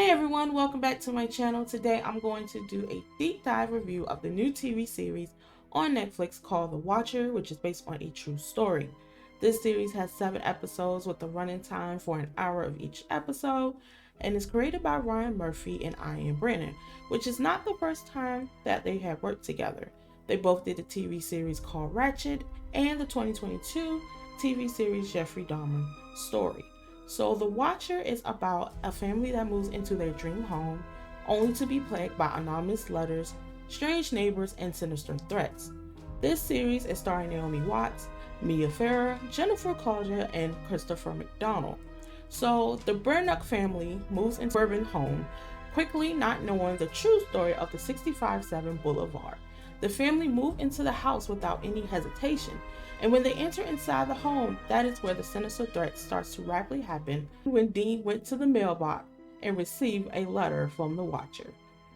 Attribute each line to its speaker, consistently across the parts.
Speaker 1: Hey everyone, welcome back to my channel. Today I'm going to do a deep dive review of the new TV series on Netflix called The Watcher, which is based on a true story. This series has 7 episodes with a running time for an hour of each episode and is created by Ryan Murphy and Ian Brennan, which is not the first time that they have worked together. They both did the TV series called Ratched and the 2022 TV series Jeffrey Dahmer Story. So The Watcher is about a family that moves into their dream home only to be plagued by anonymous letters, strange neighbors, and sinister threats. This series is starring Naomi Watts, Mia Farrow, Jennifer Coolidge, and Christopher McDonald. So the Burnett family moves into a suburban home, quickly not knowing the true story of the 657 Boulevard. The family move into the house without any hesitation, and when they enter inside the home, that is where the sinister threat starts to rapidly happen when Dean went to the mailbox and received a letter from the Watcher.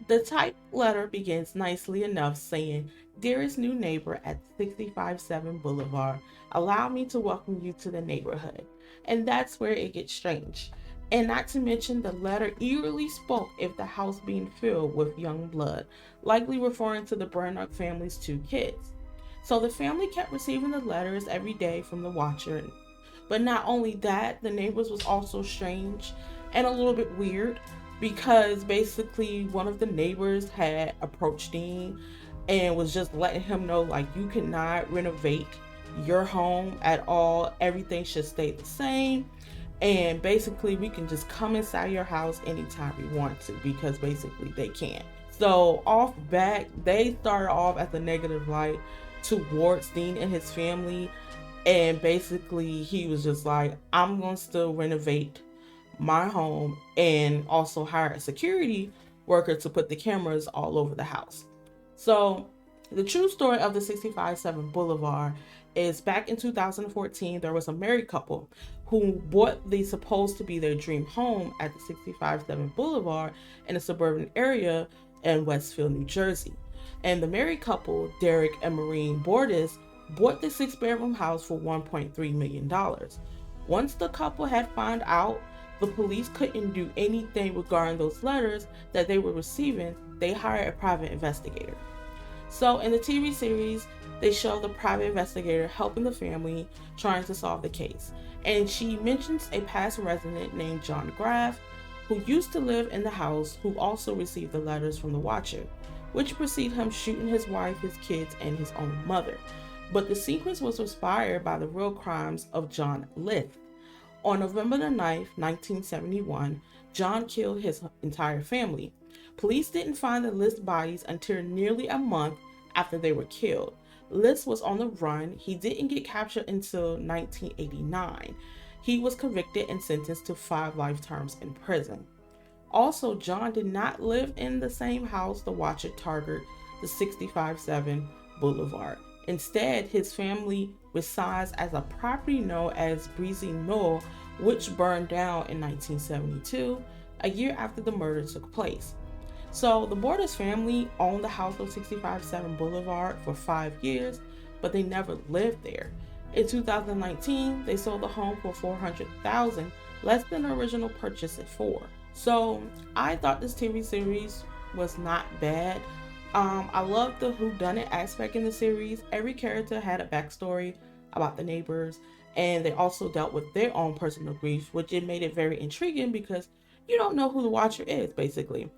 Speaker 1: The typed letter begins nicely enough saying, "Dearest new neighbor at 657 Boulevard, allow me to welcome you to the neighborhood." And that's where it gets strange. And not to mention, the letter eerily spoke of the house being filled with young blood, likely referring to the Burnett family's 2 kids. So the family kept receiving the letters every day from the Watcher. But not only that, the neighbors was also strange and a little bit weird, because basically one of the neighbors had approached Dean and was just letting him know, like, you cannot renovate your home at all. Everything should stay the same. And basically we can just come inside your house anytime we want to, because basically they can't. So off back, they started off as a negative light towards Dean and his family. And basically he was just like, I'm going to still renovate my home and also hire a security worker to put the cameras all over the house. So the true story of the 657 Boulevard is back in 2014, there was a married couple who bought the supposed to be their dream home at the 657 Boulevard in a suburban area in Westfield, New Jersey. And the married couple, Derek and Maureen Bordes, bought the 6-bedroom house for $1.3 million. Once the couple had found out the police couldn't do anything regarding those letters that they were receiving, they hired a private investigator. So in the TV series, they show the private investigator helping the family trying to solve the case. And she mentions a past resident named John Graff, who used to live in the house, who also received the letters from the Watcher, which preceded him shooting his wife, his kids, and his own mother. But the sequence was inspired by the real crimes of John Lith. On November the 9th, 1971, John killed his entire family. Police didn't find the Lith bodies until nearly a month after they were killed. Lith was on the run. He didn't get captured until 1989. He was convicted and sentenced to 5 life terms in prison. Also, John did not live in the same house the Watcher targeted, the 657 Boulevard. Instead, his family resides at a property known as Breezy Knoll, which burned down in 1972, a year after the murder took place. So the Bordes family owned the house of 657 Boulevard for 5 years, but they never lived there. In 2019, they sold the home for $400,000, less than the original purchase it for. So I thought this TV series was not bad. I love the whodunit aspect in the series. Every character had a backstory about the neighbors, and they also dealt with their own personal grief, which it made it very intriguing because you don't know who the Watcher is, basically.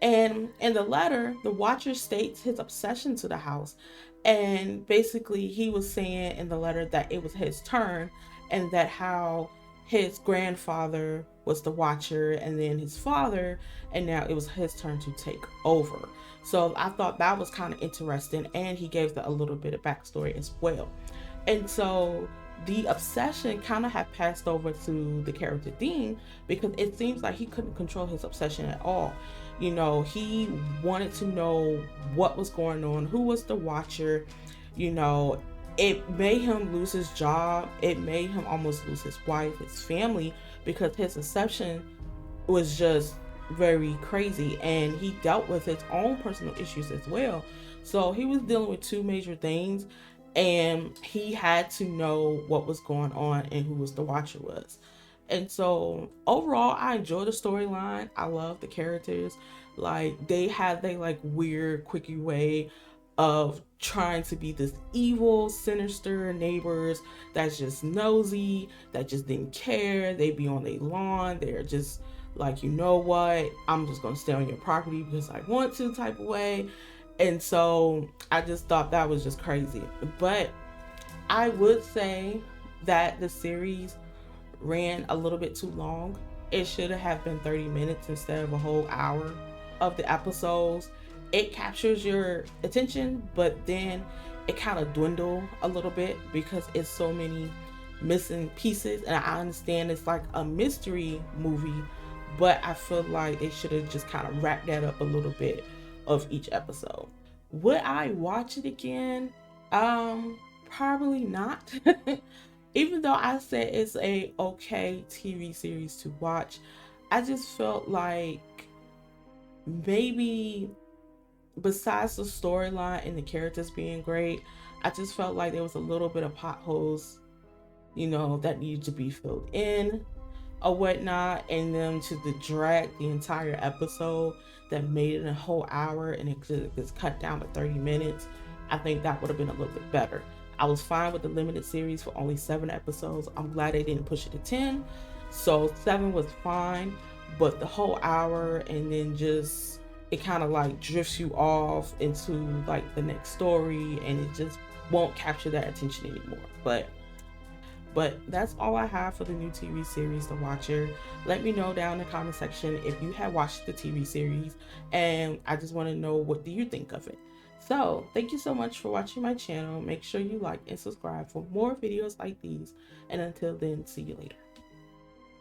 Speaker 1: And in the letter, the Watcher states his obsession to the house. And basically he was saying in the letter that it was his turn, and that how his grandfather was the Watcher and then his father, and now it was his turn to take over. So I thought that was kind of interesting, and he gave a little bit of backstory as well. And so the obsession kind of had passed over to the character Dean, because it seems like he couldn't control his obsession at all. You know, he wanted to know what was going on, who was the Watcher. You know, it made him lose his job. It made him almost lose his wife, his family, because his obsession was just very crazy, and he dealt with his own personal issues as well. So he was dealing with 2 major things, and he had to know what was going on and who was the Watcher was. And so overall, I enjoy the storyline. I love the characters. Like they had they like weird, quickie way of trying to be this evil, sinister neighbors that's just nosy, that just didn't care. They be on their lawn. They're just like, you know what? I'm just gonna stay on your property because I want to type of way. And so I just thought that was just crazy. But I would say that the series ran a little bit too long. It should have been 30 minutes instead of a whole hour of the episodes. It captures your attention, but then it kind of dwindle a little bit because it's so many missing pieces. And I understand it's like a mystery movie, but I feel like they should have just kind of wrapped that up a little bit of each episode. Would I watch it again? Probably not. Even though I said it's a okay TV series to watch, I just felt like maybe besides the storyline and the characters being great, I just felt like there was a little bit of potholes, that needed to be filled in or whatnot, and them to drag the entire episode that made it a whole hour and it gets cut down to 30 minutes. I think that would have been a little bit better. I was fine with the limited series for only 7 episodes. I'm glad they didn't push it to 10. So 7 was fine, but the whole hour and then just it kind of like drifts you off into like the next story and it just won't capture that attention anymore. But that's all I have for the new TV series, The Watcher. Let me know down in the comment section if you have watched the TV series, and I just want to know, what do you think of it? So thank you so much for watching my channel. Make sure you like and subscribe for more videos like these. And until then, see you later.